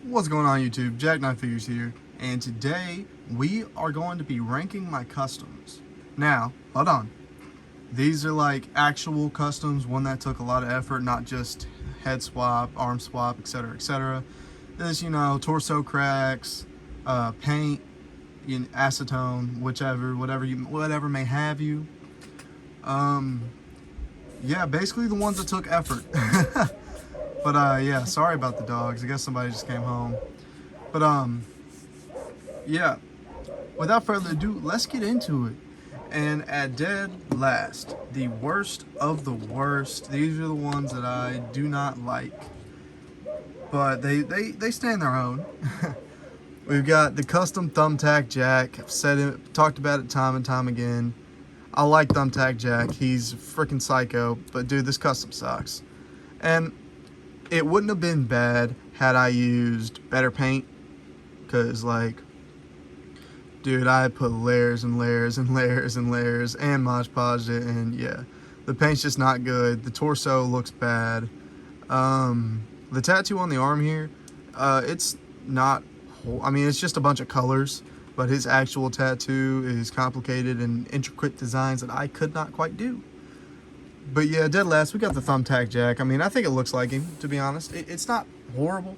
What's going on YouTube? Jackknife Figures here, and today we are going to be ranking my customs. Now, hold on. These are like actual customs, one that took a lot of effort, not just head swap, arm swap, etc., etc. This, torso cracks, paint, acetone, whatever may have you. Yeah, basically the ones that took effort. But yeah, sorry about the dogs. I guess somebody just came home. But yeah, without further ado, let's get into it. And at dead last, the worst of the worst. These are the ones that I do not like, but they stand their own. We've got the custom Thumbtack Jack. I've said it, talked about it time and time again. I like Thumbtack Jack. He's freaking psycho, but dude, this custom sucks. And it wouldn't have been bad had I used better paint, because dude, I put layers and layers and layers and layers and Mod Podged it, and yeah, the paint's just not good. The torso looks bad. The tattoo on the arm here, it's not, I mean, it's just a bunch of colors, but his actual tattoo is complicated and intricate designs that I could not quite do. But yeah, dead last, we got the Thumbtack Jack. I mean, I think it looks like him, to be honest. It's not horrible.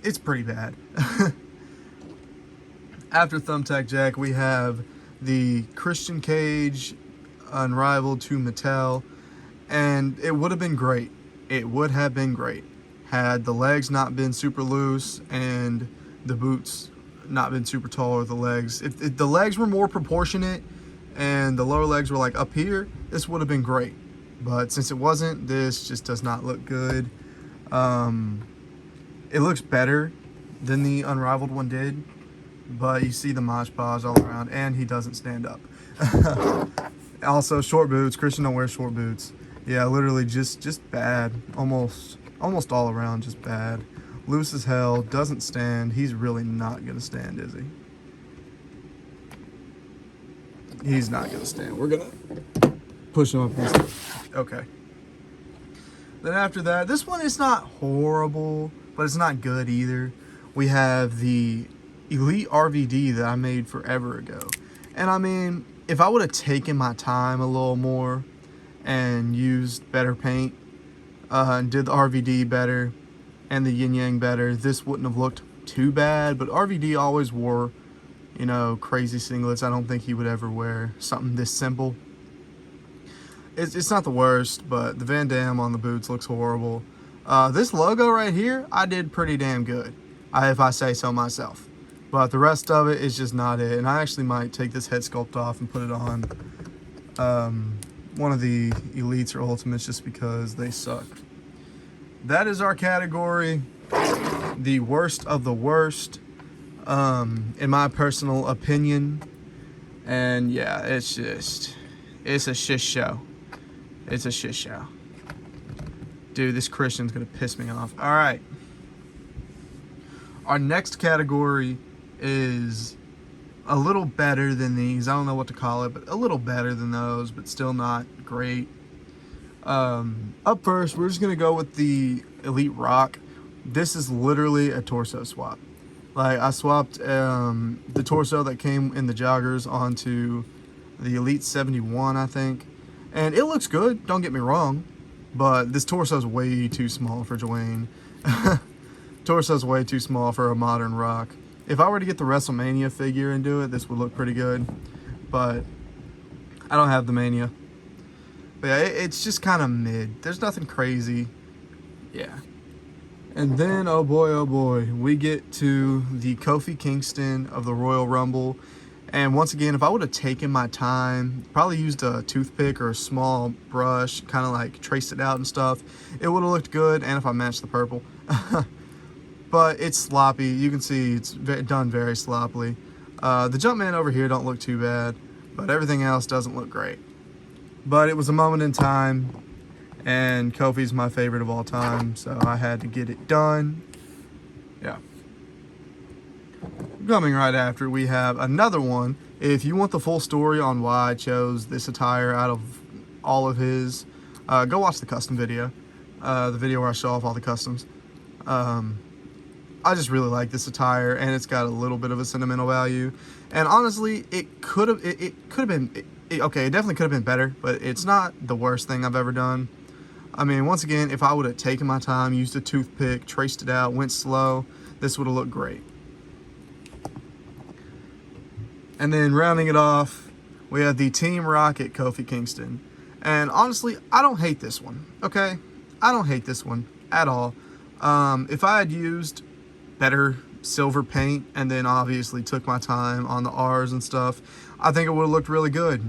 It's pretty bad. After Thumbtack Jack, we have the Christian Cage Unrivaled to Mattel. And it would have been great. It would have been great had the legs not been super loose and the boots not been super tall, or the legs. If the legs were more proportionate and the lower legs were like up here, this would have been great. But since it wasn't, this just does not look good. It looks better than the Unrivaled one did, but you see the Mod Podge all around, and he doesn't stand up. Also, short boots. Christian don't wear short boots. Yeah, literally just bad. Almost all around, just bad. Loose as hell, doesn't stand. He's really not gonna stand, is he? He's not gonna stand. We're gonna push him up against. Okay. Then after that, this one is not horrible, but it's not good either. We have the Elite RVD that I made forever ago. And I mean, if I would have taken my time a little more and used better paint, and did the RVD better and the yin yang better, this wouldn't have looked too bad. But RVD always wore, crazy singlets. I don't think he would ever wear something this simple. It's not the worst, but the Van Damme on the boots looks horrible. This logo right here, I did pretty damn good, if I say so myself. But the rest of it is just not it. And I actually might take this head sculpt off and put it on one of the Elites or Ultimates, just because they suck. That is our category. The worst of the worst, in my personal opinion. And yeah, it's a shit show. It's a shit show. Dude, this Christian's gonna piss me off. All right. Our next category is a little better than these. I don't know what to call it, but a little better than those, but still not great. Up first, we're just gonna go with the Elite Rock. This is literally a torso swap. Like, I swapped the torso that came in the joggers onto the Elite 71, I think. And it looks good, don't get me wrong, but this torso is way too small for Dwayne. Torso's way too small for a modern Rock. If I were to get the WrestleMania figure and do it, this would look pretty good, but I don't have the Mania. But yeah, it's just kind of mid. There's nothing crazy. Yeah. And then, oh boy, we get to the Kofi Kingston of the Royal Rumble. And once again, if I would have taken my time, probably used a toothpick or a small brush, kind of like traced it out and stuff, it would have looked good, and if I matched the purple. But it's sloppy. You can see it's done very sloppily. The Jumpman over here don't look too bad, but everything else doesn't look great. But it was a moment in time, and Kofi's my favorite of all time, so I had to get it done. Yeah. Coming right after, we have another one. If you want the full story on why I chose this attire out of all of his, go watch the custom video. The video where I show off all the customs. I just really like this attire, and it's got a little bit of a sentimental value. And honestly, it could have been okay. It definitely could have been better, but it's not the worst thing I've ever done. I mean, once again, if I would have taken my time, used a toothpick, traced it out, went slow, this would have looked great. And then rounding it off, we have the Team Rocket Kofi Kingston. And honestly, I don't hate this one, okay? I don't hate this one at all. If I had used better silver paint and then obviously took my time on the R's and stuff, I think it would have looked really good.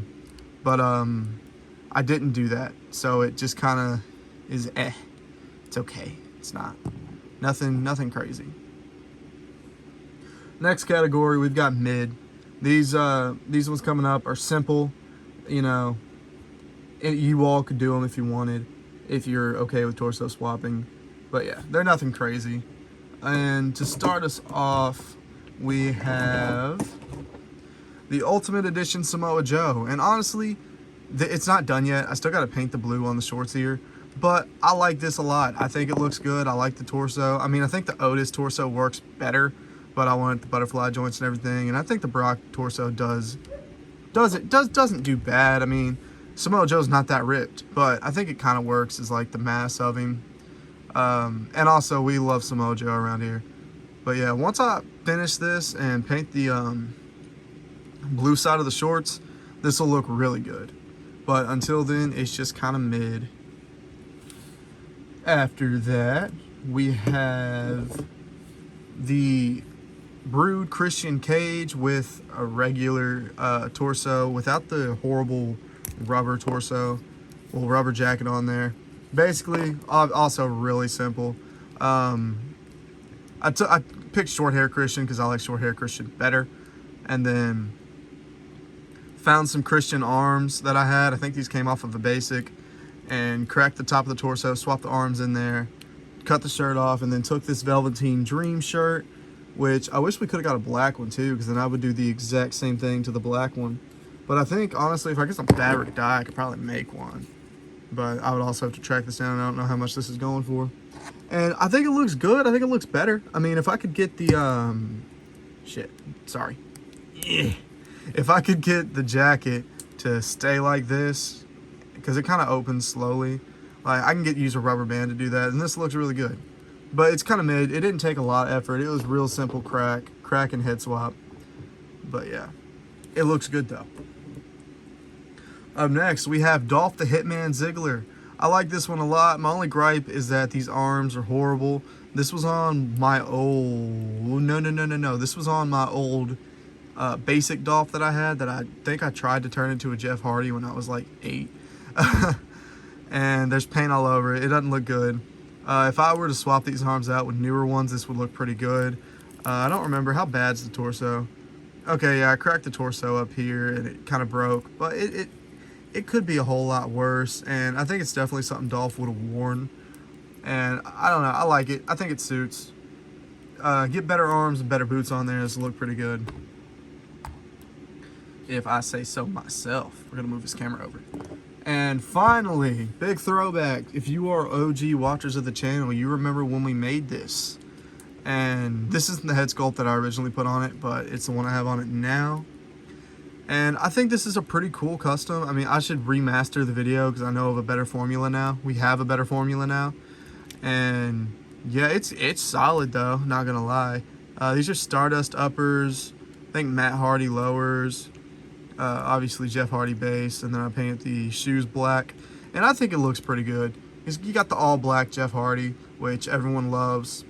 But I didn't do that, so it just kind of is It's okay. It's not nothing crazy. Next category, we've got mid. These ones coming up are simple. You know, you all could do them if you wanted, if you're okay with torso swapping. But yeah, they're nothing crazy. And to start us off, we have the Ultimate Edition Samoa Joe. And honestly, it's not done yet. I still got to paint the blue on the shorts here. But I like this a lot. I think it looks good. I like the torso. I mean, I think the Otis torso works better, but I wanted the butterfly joints and everything. And I think the Brock torso doesn't do bad. I mean, Samoa Joe's not that ripped, but I think it kind of works as like the mass of him. And also, we love Samoa Joe around here. But yeah, once I finish this and paint the blue side of the shorts, this will look really good. But until then, it's just kind of mid. After that, we have the Brood Christian Cage with a regular torso without the horrible rubber torso, little rubber jacket on there. Basically, also really simple. I picked short hair Christian because I like short hair Christian better, and then found some Christian arms that I had. I think these came off of a basic, and cracked the top of the torso, swapped the arms in there, cut the shirt off, and then took this Velveteen Dream shirt, which I wish we could have got a black one too, because then I would do the exact same thing to the black one. But I think, honestly, if I get some fabric dye, I could probably make one. But I would also have to track this down. I don't know how much this is going for. And I think it looks good. I think it looks better. I mean, if I could get the, If I could get the jacket to stay like this, because it kind of opens slowly. Like, I can use a rubber band to do that, and this looks really good. But it's kind of mid. It didn't take a lot of effort. It was real simple crack and head swap. But yeah, it looks good though. Up next, we have Dolph the Hitman Ziggler. I like this one a lot. My only gripe is that these arms are horrible. This was on my old... No. This was on my old basic Dolph that I had that I think I tried to turn into a Jeff Hardy when I was like 8. And there's paint all over it. It doesn't look good. If I were to swap these arms out with newer ones, this would look pretty good. I don't remember. How bad's the torso? Okay, yeah, I cracked the torso up here and it kind of broke. But it could be a whole lot worse. And I think it's definitely something Dolph would have worn. And I don't know. I like it. I think it suits. Get better arms and better boots on there. This will look pretty good, if I say so myself. We're going to move this camera over. And finally, big throwback. If you are OG watchers of the channel, you remember when we made this. And this isn't the head sculpt that I originally put on it, but it's the one I have on it now. And I think this is a pretty cool custom. I mean, I should remaster the video because I know of a better formula now. We have a better formula now. And yeah, it's solid though, not gonna lie. These are Stardust uppers. I think Matt Hardy lowers. Obviously Jeff Hardy base, and then I painted the shoes black, and I think it looks pretty good. You got the all black Jeff Hardy, which everyone loves,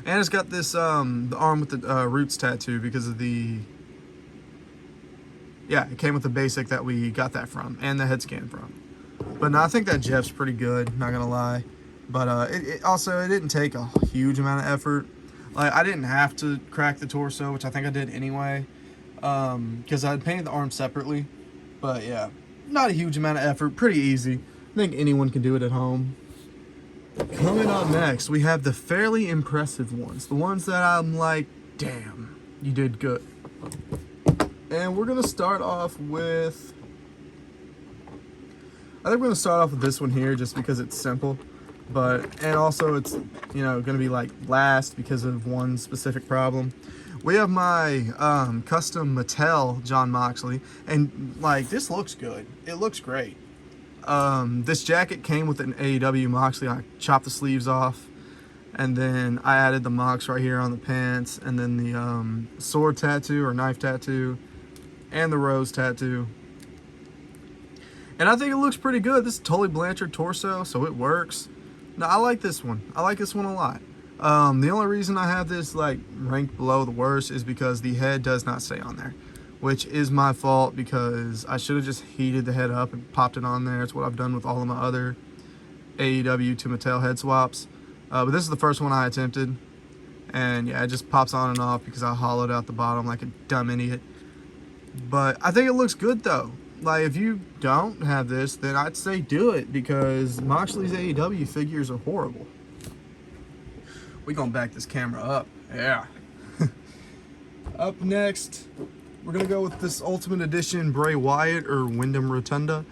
and it's got this the arm with the roots tattoo because of the it came with the basic that we got that from, and the head scan from. But no, I think that Jeff's pretty good, not gonna lie. But it also didn't take a huge amount of effort. Like, I didn't have to crack the torso, which I think I did anyway, because I painted the arm separately. But yeah, not a huge amount of effort, pretty easy. I think anyone can do it at home. Coming up next, we have the fairly impressive ones, the ones that I'm like, damn, you did good. And we're gonna start off with, I think we're gonna start off with this one here just because it's simple. But, and also it's, you know, going to be like last because of one specific problem. We have my custom Mattel Jon Moxley, and like, this looks good. It looks great. This jacket came with an AEW Moxley. I chopped the sleeves off, and then I added the Mox right here on the pants, and then the sword tattoo or knife tattoo, and the rose tattoo. And I think it looks pretty good. This is Tully Blanchard torso, so it works. No, I like this one. I like this one a lot. The only reason I have this like ranked below the worst is because the head does not stay on there, which is my fault because I should have just heated the head up and popped it on there. It's what I've done with all of my other AEW to Mattel head swaps. But this is the first one I attempted, and yeah, it just pops on and off because I hollowed out the bottom like a dumb idiot. But I think it looks good though. Like, if you don't have this, then I'd say do it, because Moxley's AEW figures are horrible. We're gonna back this camera up. Yeah. Up next, we're gonna go with this Ultimate Edition Bray Wyatt or Wyndham Rotunda.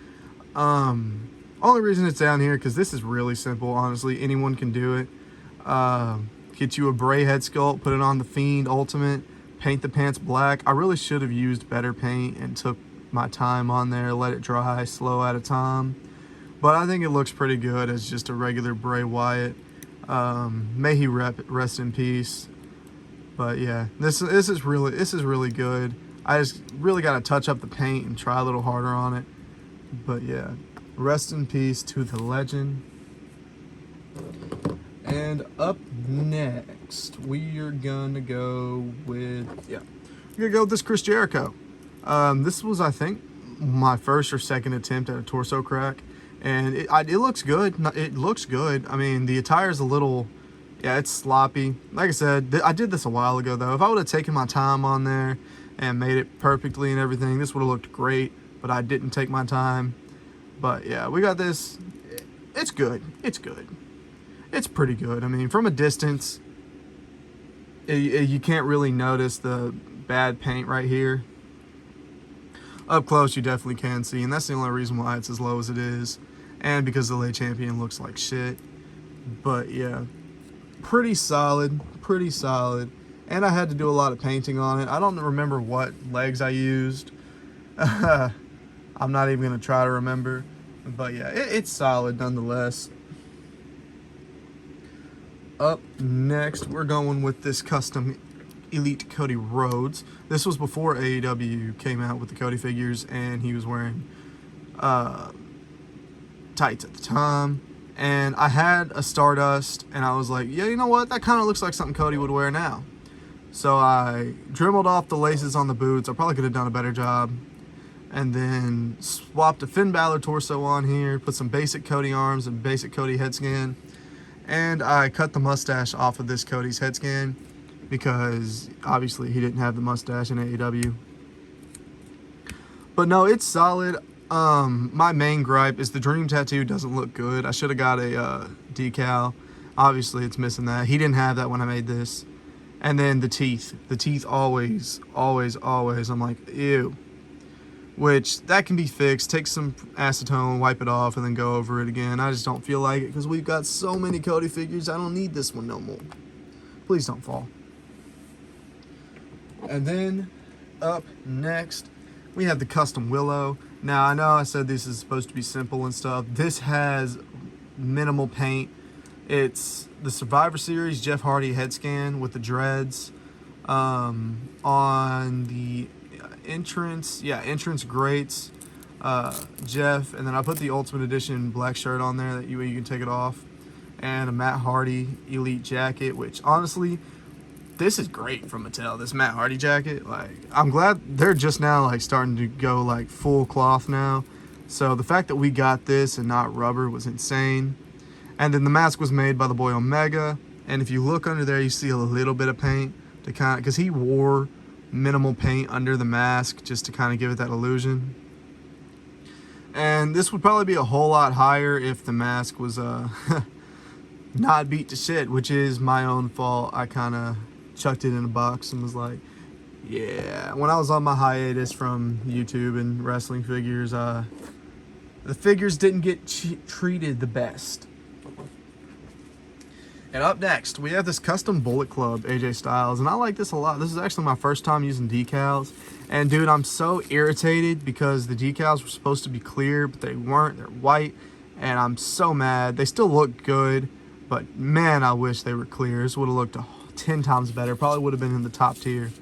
Only reason it's down here because this is really simple. Honestly, anyone can do it. Get you a Bray head sculpt, put it on the Fiend Ultimate, paint the pants black. I really should have used better paint and took my time on there, let it dry slow at a time, but I think it looks pretty good as just a regular Bray Wyatt. May he rest in peace. But yeah, this is really good. I just really got to touch up the paint and try a little harder on it. But yeah, rest in peace to the legend. And up next, we are gonna go with this Chris Jericho. This was, I think, my first or second attempt at a torso crack, and it looks good. It looks good. I mean, the attire's a little, yeah, it's sloppy. Like I said, I did this a while ago, though. If I would have taken my time on there and made it perfectly and everything, this would have looked great, but I didn't take my time. But yeah, we got this. It's good. It's good. It's pretty good. I mean, from a distance, you can't really notice the bad paint right here. Up close, you definitely can see, and that's the only reason why it's as low as it is, and because the late champion looks like shit. But yeah, pretty solid, and I had to do a lot of painting on it. I don't remember what legs I used. I'm not even going to try to remember, but yeah, it's solid nonetheless. Up next, we're going with this custom Elite Cody Rhodes. This was before AEW came out with the Cody figures, and he was wearing tights at the time. And I had a Stardust, and I was like, yeah, you know what? That kind of looks like something Cody would wear now. So I dremelled off the laces on the boots. I probably could have done a better job. And then swapped a Finn Balor torso on here, put some basic Cody arms and basic Cody head scan. And I cut the mustache off of this Cody's head scan, because obviously he didn't have the mustache in AEW. But no, it's solid. My main gripe is the Dream tattoo doesn't look good. I should have got a decal. Obviously it's missing that. He didn't have that when I made this. And then the teeth. The teeth always, I'm like, ew. Which, that can be fixed. Take some acetone, wipe it off, and then go over it again. I just don't feel like it because we've got so many Cody figures. I don't need this one no more. Please don't fall. And then, up next, we have the Custom Willow. Now, I know I said this is supposed to be simple and stuff. This has minimal paint. It's the Survivor Series Jeff Hardy head scan with the dreads. On the entrance grates, Jeff, and then I put the Ultimate Edition black shirt on there that you can take it off, and a Matt Hardy Elite jacket, which honestly, this is great from Mattel, this Matt Hardy jacket. Like, I'm glad they're just now like starting to go like full cloth now. So the fact that we got this and not rubber was insane. And then the mask was made by the boy Omega. And if you look under there, you see a little bit of paint to kind of, because he wore minimal paint under the mask just to kind of give it that illusion. And this would probably be a whole lot higher if the mask was not beat to shit, which is my own fault. I kind of chucked it in a box and was like, yeah. When I was on my hiatus from YouTube and wrestling figures, the figures didn't get treated the best. And up next, we have this custom Bullet Club AJ Styles, and I like this a lot. This is actually my first time using decals. And dude, I'm so irritated because the decals were supposed to be clear, but they weren't. They're white, and I'm so mad. They still look good, but man, I wish they were clear. This would have looked 10 times better. Probably would have been in the top tier.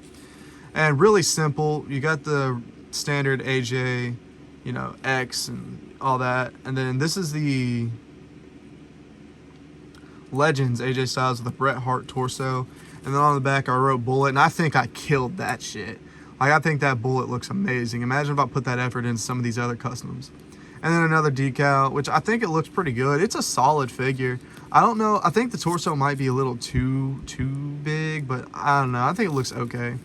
And really simple. You got the standard AJ, you know, X and all that. And then this is the Legends AJ Styles with the Bret Hart torso. And then on the back I wrote Bullet, and I think I killed that shit. Like, I think that Bullet looks amazing. Imagine if I put that effort into some of these other customs. And then another decal, which I think it looks pretty good. It's a solid figure. I don't know. I think the torso might be a little too big, but I don't know. I think it looks okay.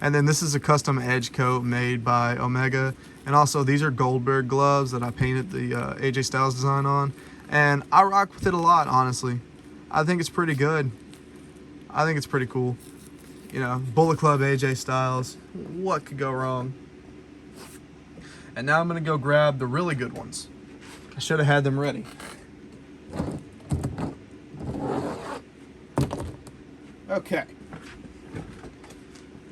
And then this is a custom edge coat made by Omega. And also, these are Goldberg gloves that I painted the AJ Styles design on. And I rock with it a lot, honestly. I think it's pretty good. I think it's pretty cool. You know, Bullet Club AJ Styles. What could go wrong? And now I'm going to go grab the really good ones. I should have had them ready. Okay.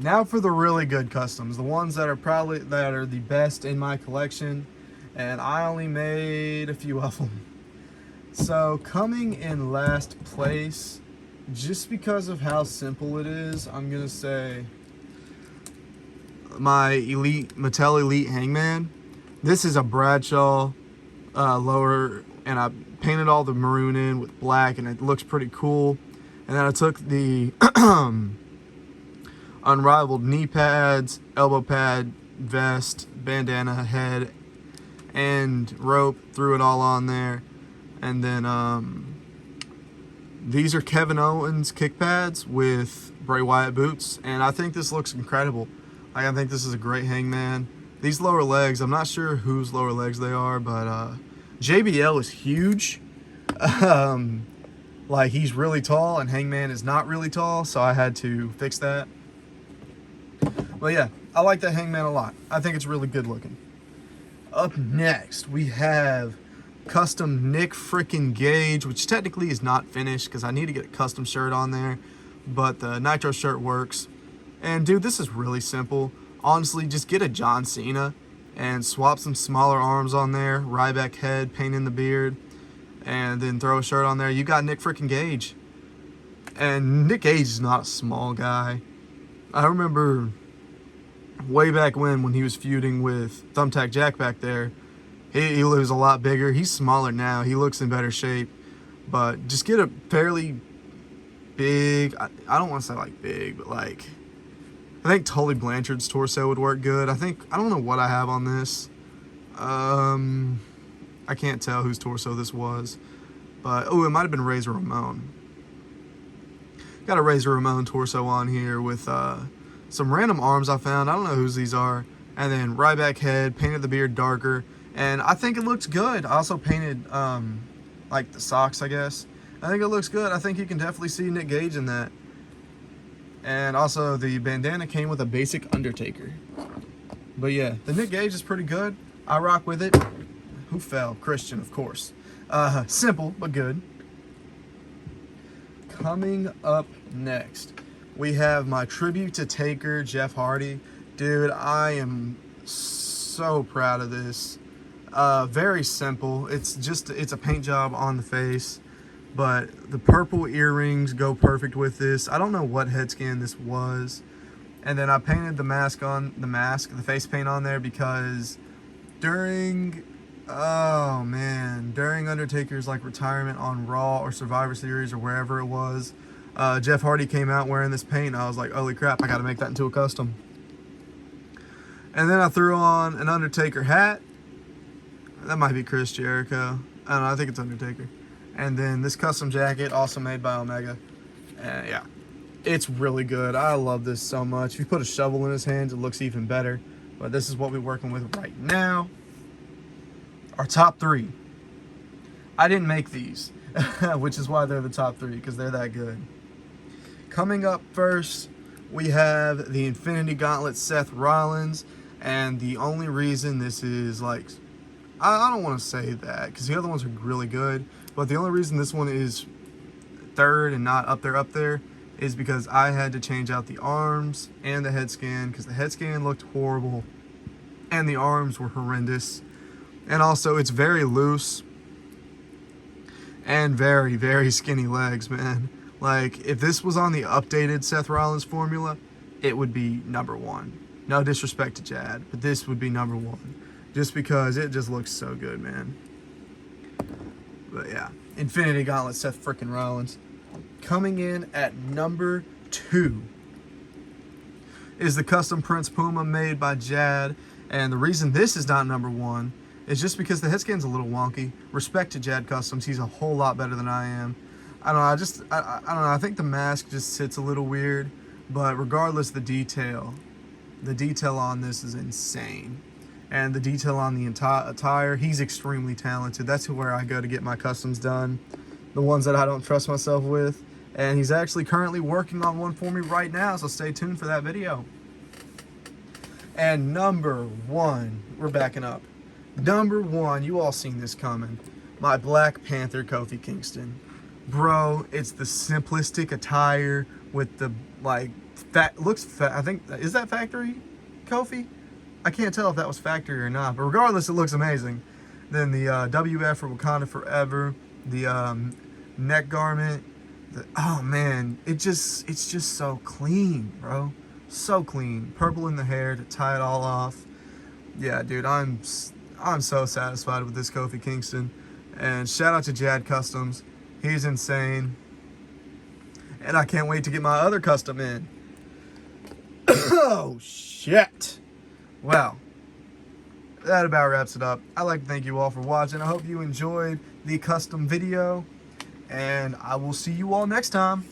Now for the really good customs. The ones that are the best in my collection. And I only made a few of them. So coming in last place, just because of how simple it is, I'm going to say my Mattel Elite Hangman. This is a Bradshaw lower, and I painted all the maroon in with black, and it looks pretty cool. And then I took the unrivaled knee pads, elbow pad, vest, bandana, head, and rope, threw it all on there. And then these are Kevin Owens kick pads with Bray Wyatt boots, and I think this looks incredible. I think this is a great Hangman. These lower legs, I'm not sure whose lower legs they are, but JBL is huge. Like, he's really tall, and Hangman is not really tall, so I had to fix that. But yeah, I like that Hangman a lot. I think it's really good looking. Up next, we have custom Nick frickin' Gage, which technically is not finished because I need to get a custom shirt on there, but the Nitro shirt works. And dude, this is really simple. Honestly, just get a John Cena and swap some smaller arms on there, Ryback head, paint in the beard, and then throw a shirt on there. You got Nick frickin' Gage. And Nick Gage is not a small guy. I remember way back when he was feuding with Thumbtack Jack back there, he was a lot bigger. He's smaller now. He looks in better shape. But just get a fairly big, I don't want to say like big, but like, I think Tully Blanchard's torso would work good. I don't know what I have on this. I can't tell whose torso this was. But, oh, it might have been Razor Ramon. Got a Razor Ramon torso on here with some random arms I found. I don't know whose these are. And then Ryback head, painted the beard darker. And I think it looks good. I also painted, like, the socks, I guess. I think it looks good. I think you can definitely see Nick Gage in that. And also, the bandana came with a basic Undertaker. But yeah, the Nick Gage is pretty good. I rock with it. Who fell? Christian, of course. Simple, but good. Coming up next, we have my tribute to Taker, Jeff Hardy. Dude, I am so proud of this. Very simple. It's a paint job on the face, but the purple earrings go perfect with this. I don't know what head scan this was. And then I painted the face paint on there because during Undertaker's like retirement on Raw or Survivor Series or wherever it was, Jeff Hardy came out wearing this paint, and I was like, holy crap, I gotta make that into a custom. And then I threw on an Undertaker hat. That might be Chris Jericho. I don't know, I think it's Undertaker. And then this custom jacket, also made by Omega. And yeah, it's really good. I love this so much. If you put a shovel in his hands, it looks even better. But this is what we're working with right now. Our top three. I didn't make these, which is why they're the top three, because they're that good. Coming up first, we have the Infinity Gauntlet Seth Rollins. And the only reason this is like, I don't want to say that, because the other ones are really good. But the only reason this one is third and not up there is because I had to change out the arms and the head scan, because the head scan looked horrible and the arms were horrendous. And also, it's very loose and very, very skinny legs, man. Like, if this was on the updated Seth Rollins formula, it would be number one. No disrespect to Jad, but this would be number one. Just because it just looks so good, man. But yeah, Infinity Gauntlet Seth frickin' Rollins. Coming in at number 2 is the Custom Prince Puma made by Jad. And the reason this is not number 1 is just because the head scan's a little wonky. Respect to Jad Customs, he's a whole lot better than I am. I don't know, I don't know, I think the mask just sits a little weird. But regardless, the detail on this is insane. And the detail on the attire, he's extremely talented. That's where I go to get my customs done. The ones that I don't trust myself with. And he's actually currently working on one for me right now, so stay tuned for that video. And number 1, we're backing up. Number 1, you all seen this coming. My Black Panther Kofi Kingston. Bro, it's the simplistic attire with the, like, I think, is that factory Kofi? I can't tell if that was factory or not, but regardless, it looks amazing. Then the WF for Wakanda Forever, the neck garment. Oh man, it's just so clean, bro. So clean. Purple in the hair to tie it all off. Yeah, dude, I'm so satisfied with this Kofi Kingston. And shout out to Jad Customs. He's insane. And I can't wait to get my other custom in. Oh shit. Well, that about wraps it up. I'd like to thank you all for watching. I hope you enjoyed the custom video. And I will see you all next time.